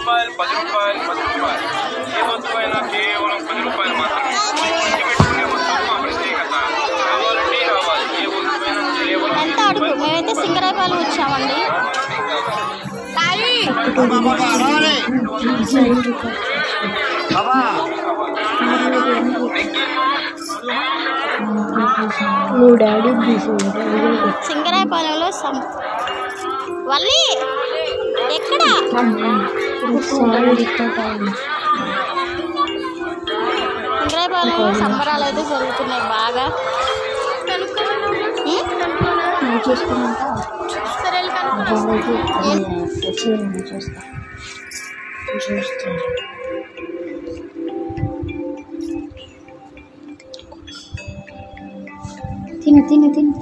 రూపాయలు 10 రూపాయలు 10 రూపాయలు ఏ వస్తువు అయినా కేవలం 10 రూపాయలు మాత్రమే పెట్టుకునే వస్తువు మా ప్రత్యేకత కావాలంటే రావాలి ఏ వస్తువైనా కేవలం ఎంత అడుగు మేమైతే సింగరాయపాలెం వచ్చామండి సింగరాయపాలెంలో వల్లి ఎక్కడ సింగరాయపాలెంలో సంబరాలు అయితే జరుగుతున్నాయి బాగా తిను తిను తిను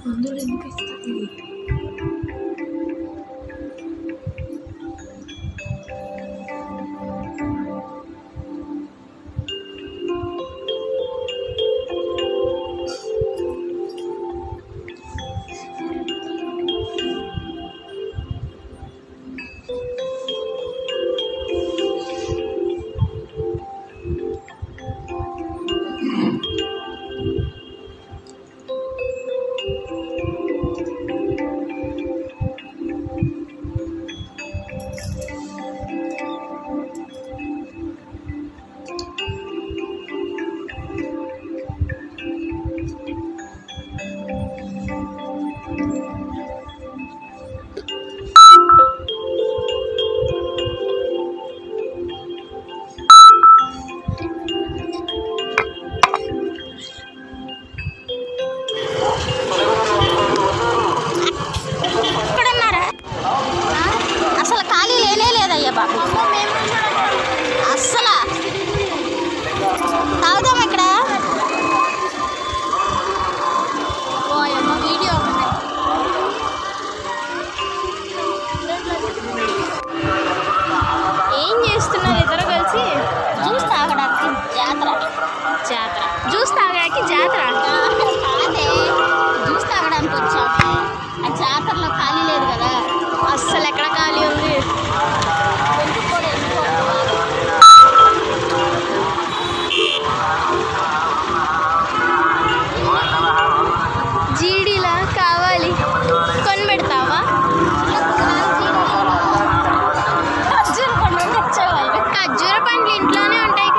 అందులో ఎందుకు అస్సలు తాగుదాం ఇక్కడ వీడియో ఏం చేస్తున్నారు ఇద్దరు కలిసి జ్యూస్ తాగడానికి జాతర జాతర జ్యూస్ తాగడానికి జాతర అదే జ్యూస్ తాగడానికి వచ్చాము ఆ జాతరలో ఖాళీ లేదు కదా అస్సలు ఎక్కడ ఖాళీ ఉంది జీడీలా కావాలి కొని పెడతావా ఖర్జూర పండ్లు ఇంట్లోనే ఉంటాయి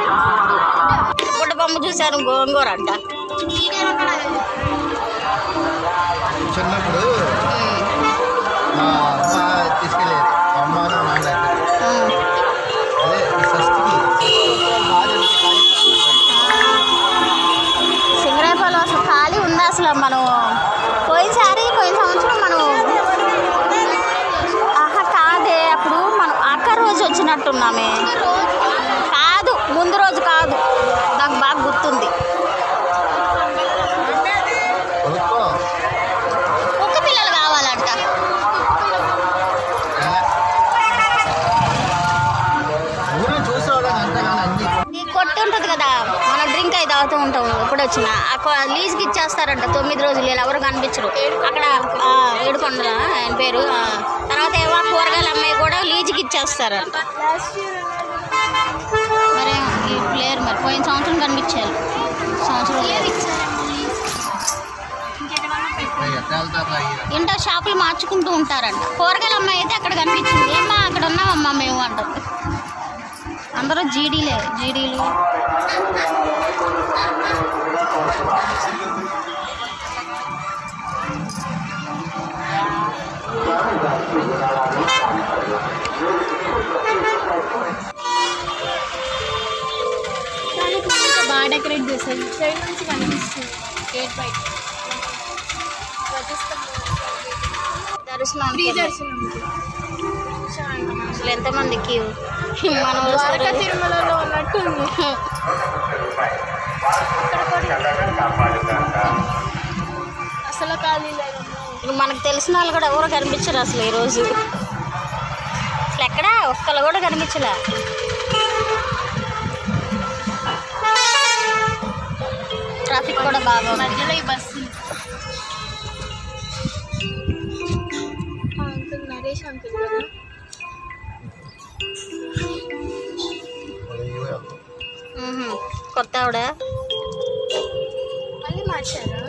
బుడ్డబొమ్మ చూశాను గోంగూర అంట చిన్నప్పుడు తీసుకెళ్ళేది అమ్మ నాన్న అదే సింగరాయపాలెం అసలు ఖాళీ ఉంది అసలు మనం పోయిన సంవత్సరం మనం కాదే అప్పుడు మనం రోజు వచ్చినట్టున్నామే కాదు ముందు రోజు కాదు నాకు బాగా గుర్తుంది కుక్క పిల్లలు కావాలంట ఈ కొట్టు ఉంటుంది కదా మనం డ్రింక్ అయి తాగుతూ ఉంటాం ఎప్పుడు వచ్చినా లీజ్కి ఇచ్చేస్తారంట 9 రోజులు ఎవరు కనిపించరు అక్కడ ఏడుకొండల ఆయన పేరు తర్వాత ఏమో కూరగాయలు అమ్మాయి కూడా లీజ్కి ఇచ్చేస్తారంట మరి లేరు మరి పోయిన సంవత్సరం కనిపించారు సంవత్సరం లేదు ఇంట్లో షాపులు మార్చుకుంటూ ఉంటారంట కూరగాయల అమ్మాయి అయితే అక్కడ కనిపించింది ఏమా అక్కడ ఉన్నామమ్మా మేము అంటారు అందరూ జీడీలు బాగా డెకరేట్ చేస్తారు సైడ్ నుంచి కనిపిస్తుంది గేట్ బయట దర్శనం అసలు ఎంతమంది క్యూ మనం ద్వారకా తిరుమలలో ఉన్నట్టు ఉంది అసలు ఖాళీ లేదు మనకు తెలిసిన వాళ్ళు కూడా ఎవరు కనిపించరు అసలు ఈరోజు అసలు ఎక్కడా ఒక్కళ్ళు కూడా కనిపించలే ట్రాఫిక్ కూడా బాగా మధ్యలో ఈ బస్సు నరేష్ అంకుల్ కదా కొత్త ఆవిడ మళ్ళీ మార్చారా?